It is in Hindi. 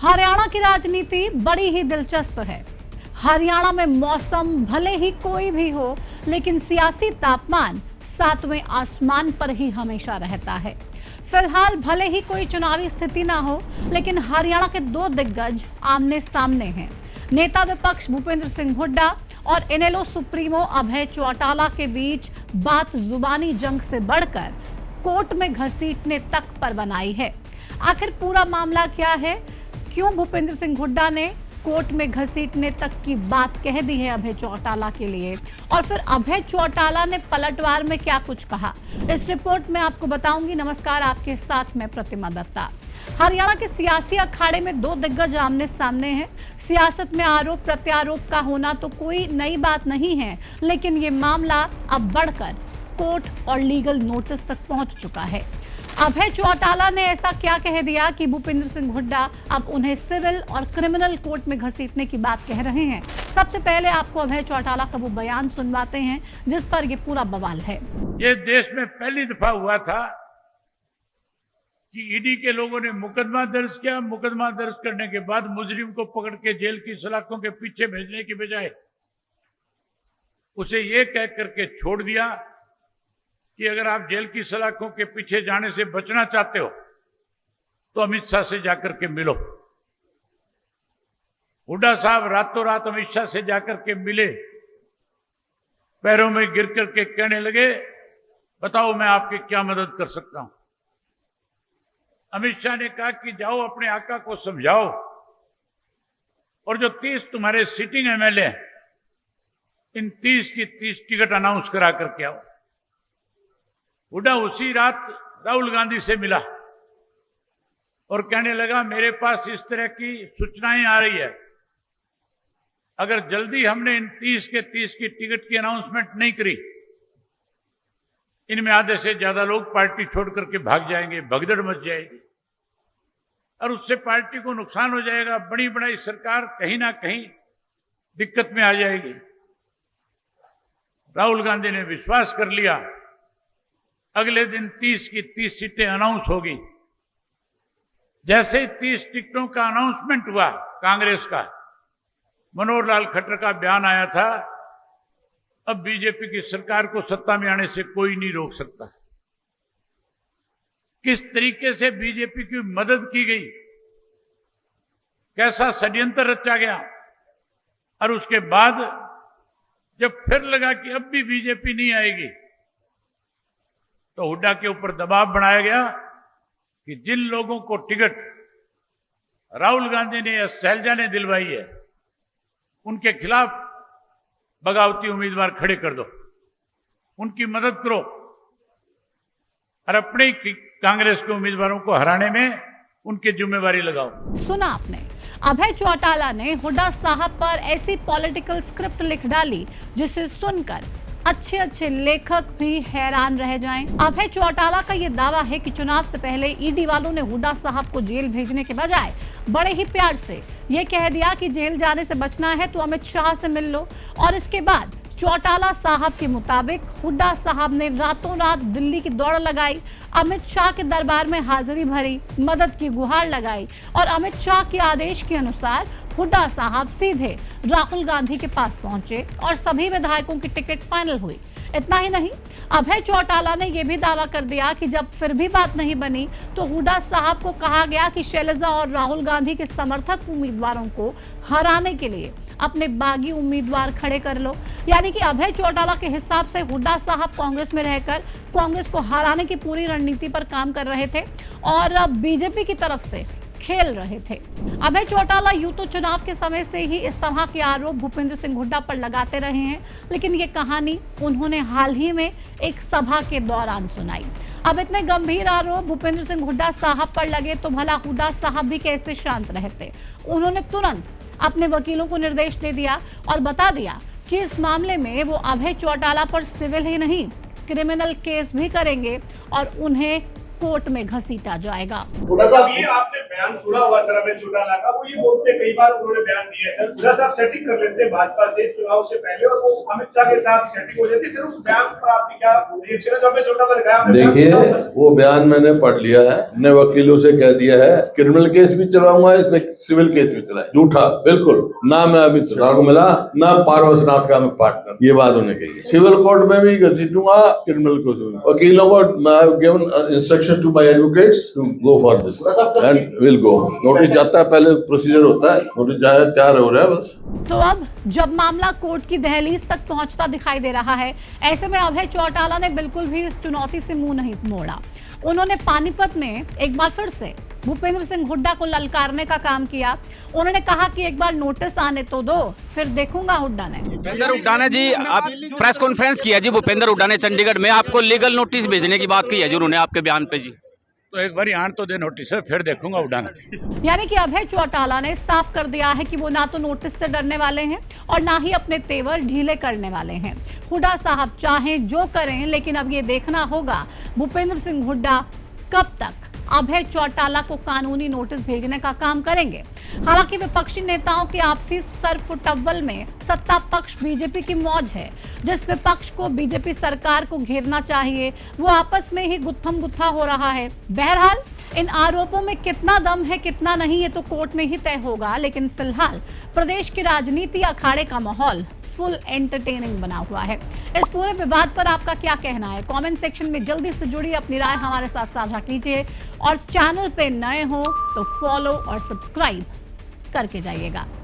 हरियाणा की राजनीति बड़ी ही दिलचस्प है। हरियाणा में मौसम भले ही कोई भी हो, लेकिन सियासी तापमान सातवें आसमान पर ही हमेशा रहता है। फिलहाल भले ही कोई चुनावी स्थिति ना हो, लेकिन हरियाणा के दो दिग्गज आमने सामने हैं। नेता विपक्ष भूपेंद्र सिंह हुड्डा और इनेलो सुप्रीमो अभय चौटाला के बीच बात जुबानी जंग से बढ़कर कोर्ट में घसीटने तक पर बनाई है। आखिर पूरा मामला क्या है? क्यों भूपेंद्र सिंह हुड्डा ने कोर्ट में घसीटने तक की बात कह दी है अभय चौटाला के लिए, और फिर अभय चौटाला ने पलटवार में क्या कुछ कहा, इस रिपोर्ट में आपको बताऊंगी। नमस्कार, आपके साथ मैं प्रतिमा दत्ता। हरियाणा के सियासी अखाड़े में दो दिग्गज आमने सामने हैं। सियासत में आरोप प्रत्यारोप का होना तो कोई नई बात नहीं है, लेकिन ये मामला अब बढ़कर कोर्ट और लीगल नोटिस तक पहुंच चुका है। अभय चौटाला ने ऐसा क्या कह दिया कि भूपेंद्र सिंह हुड्डा अब उन्हें सिविल और क्रिमिनल कोर्ट में घसीटने की बात कह रहे हैं। सबसे पहले आपको अभय चौटाला का वो बयान सुनवाते हैं जिस पर ये पूरा बवाल है। ये देश में पहली दफा हुआ था कि ईडी के लोगों ने मुकदमा दर्ज किया। मुकदमा दर्ज करने के बाद मुजरिम को पकड़ के जेल की सलाखों के पीछे भेजने की बजाय उसे ये कह करके छोड़ दिया कि अगर आप जेल की सलाखों के पीछे जाने से बचना चाहते हो तो अमित शाह से जाकर के मिलो। हुड्डा साहब रातों रात अमित शाह से जाकर के मिले, पैरों में गिर करके कहने लगे, बताओ मैं आपकी क्या मदद कर सकता हूं। अमित शाह ने कहा कि जाओ अपने आका को समझाओ और जो 30 तुम्हारे सिटिंग एमएलए हैं, इन 30 की 30 टिकट अनाउंस करा करके आओ। हुड्डा उसी रात राहुल गांधी से मिला और कहने लगा, मेरे पास इस तरह की सूचनाएं आ रही है, अगर जल्दी हमने इन 30 के 30 की टिकट की अनाउंसमेंट नहीं करी, इनमें आधे से ज्यादा लोग पार्टी छोड़ करके भाग जाएंगे, भगदड़ मच जाएगी और उससे पार्टी को नुकसान हो जाएगा। बड़ी बड़ी सरकार कहीं ना कहीं दिक्कत में आ जाएगी। राहुल गांधी ने विश्वास कर लिया। अगले दिन 30 की 30 सीटें अनाउंस होगी। जैसे ही 30 टिकटों का अनाउंसमेंट हुआ, कांग्रेस का मनोहर लाल खट्टर का बयान आया था, अब बीजेपी की सरकार को सत्ता में आने से कोई नहीं रोक सकता। किस तरीके से बीजेपी की मदद की गई, कैसा षड्यंत्र रचा गया, और उसके बाद जब फिर लगा कि अब भी बीजेपी नहीं आएगी तो हुड्डा के ऊपर दबाव बनाया गया कि जिन लोगों को टिकट राहुल गांधी ने या शैलजा ने दिलवाई है, उनके खिलाफ बगावती उम्मीदवार खड़े कर दो, उनकी मदद करो और अपने कांग्रेस के उम्मीदवारों को हराने में उनकी जिम्मेवारी लगाओ। सुना आपने, अभय चौटाला ने हुड्डा साहब पर ऐसी पॉलिटिकल स्क्रिप्ट लिख डाली जिसे सुनकर अच्छे अच्छे लेखक भी हैरान रह जाएं। अभय चौटाला का यह दावा है कि चुनाव से पहले ईडी वालों ने हुड्डा साहब को जेल भेजने के बजाय बड़े ही प्यार से यह कह दिया कि जेल जाने से बचना है तो अमित शाह से मिल लो, और इसके बाद चौटाला साहब के मुताबिक हुड्डा साहब ने रातों रात दिल्ली की दौड़ लगाई, अमित शाह के दरबार में हाजिरी भरी, मदद की गुहार लगाई और अमित शाह के आदेश के अनुसार हुड्डा साहब सीधे राहुल गांधी के पास पहुंचे और सभी विधायकों की टिकट फाइनल हुई। इतना ही नहीं, अभय चौटाला ने यह भी दावा कर दिया कि जब फिर भी बात नहीं बनी तो हुड्डा साहब को कहा गया कि शैलजा और राहुल गांधी के समर्थक उम्मीदवारों को हराने के लिए अपने बागी उम्मीदवार खड़े कर लो। यानी कि अभय चौटाला के हिसाब से हुड्डा साहब कांग्रेस में रहकर कांग्रेस को हराने की पूरी रणनीति पर काम कर रहे थे और बीजेपी की तरफ से खेल रहे थे। अभय चौटाला यूं तो चुनाव के समय से ही इस तरह के आरोप भूपेंद्र सिंह हुड्डा पर लगाते रहे हैं, लेकिन ये कहानी उन्होंने हाल ही में एक सभा के दौरान सुनाई। अब इतने गंभीर आरोप भूपेंद्र सिंह हुड्डा साहब पर लगे तो भला हुड्डा साहब भी कैसे शांत रहते। उन्होंने तुरंत अपने वकीलों को निर्देश दे दिया और बता दिया कि इस मामले में वो अभय चौटाला पर सिविल ही नहीं क्रिमिनल केस भी करेंगे और उन्हें कोर्ट में घसीटा जाएगा। ये आपने बयान सुना होगा सर अभय चौटाला का, वो ये बोलते कई बार उन्होंने बयान दिया है सर, थोड़ा सा आप सेटिंग कर लेते हैं भाजपा से चुनाव से पहले और वो अमित शाह के साथ सेटिंग हो जाती है। सर उस बयान पर आपकी क्या रिएक्शन है जो अभय चौटाला ने कहा? देखिए वो बयान मैंने पढ़ लिया है, अपने वकीलों से कह दिया है, क्रिमिनल केस भी चलाऊंगा, इसमें सिविल केस भी चलाए। झूठा बिल्कुल ना, मैं अमित शाह को मिला ना पार्वतीनाथ का मैं पार्टनर, ये बात उन्होंने कही है। सिविल कोर्ट में भी घसीटूंगा, क्रिमिनल को वकीलों को given instruction to my advocates to go for this and will go. Notice जाता है, पहले प्रोसीजर होता है, नोटिस जाए, तैयार हो रहा है बस। तो अब जब मामला कोर्ट की दहलीज तक पहुंचता दिखाई दे रहा है, ऐसे में अभय चौटाला ने बिल्कुल भी इस चुनौती से मुंह नहीं मोड़ा। उन्होंने पानीपत में एक बार फिर से भूपेंद्र सिंह हुड्डा को ललकारने का काम किया। उन्होंने कहा कि एक बार नोटिस आने तो दो, फिर देखूंगा। हुड्डा ने जी आप प्रेस कॉन्फ्रेंस किया जी, भूपेंद्र हुड्डा ने चंडीगढ़ में आपको लीगल नोटिस भेजने की बात की है जी उन्होंने आपके बयान पे जी। तो एक बार आन तो दे नोटिस है, फिर देखूंगा उड़ान। यानी कि अभय चौटाला ने साफ कर दिया है कि वो ना तो नोटिस से डरने वाले हैं और ना ही अपने तेवर ढीले करने वाले हैं। हुड्डा साहब चाहें जो करें, लेकिन अब ये देखना होगा भूपेंद्र सिंह हुड्डा कब तक अभय चौटाला को कानूनी नोटिस भेजने का काम करेंगे। हालांकि विपक्षी नेताओं के आपसी सरफुटव्वल में सत्ता पक्ष बीजेपी की मौज है। जिस विपक्ष को बीजेपी सरकार को घेरना चाहिए वो आपस में ही गुत्थम गुत्था हो रहा है। बहरहाल इन आरोपों में कितना दम है कितना नहीं, ये तो कोर्ट में ही तय होगा। लेकिन फिलहाल प्रदेश की राजनीति अखाड़े का माहौल फुल एंटरटेनिंग बना हुआ है। इस पूरे विवाद पर आपका क्या कहना है? कमेंट सेक्शन में जल्दी से जुड़िए, अपनी राय हमारे साथ साझा कीजिए और चैनल पे नए हो तो फॉलो और सब्सक्राइब करके जाइएगा।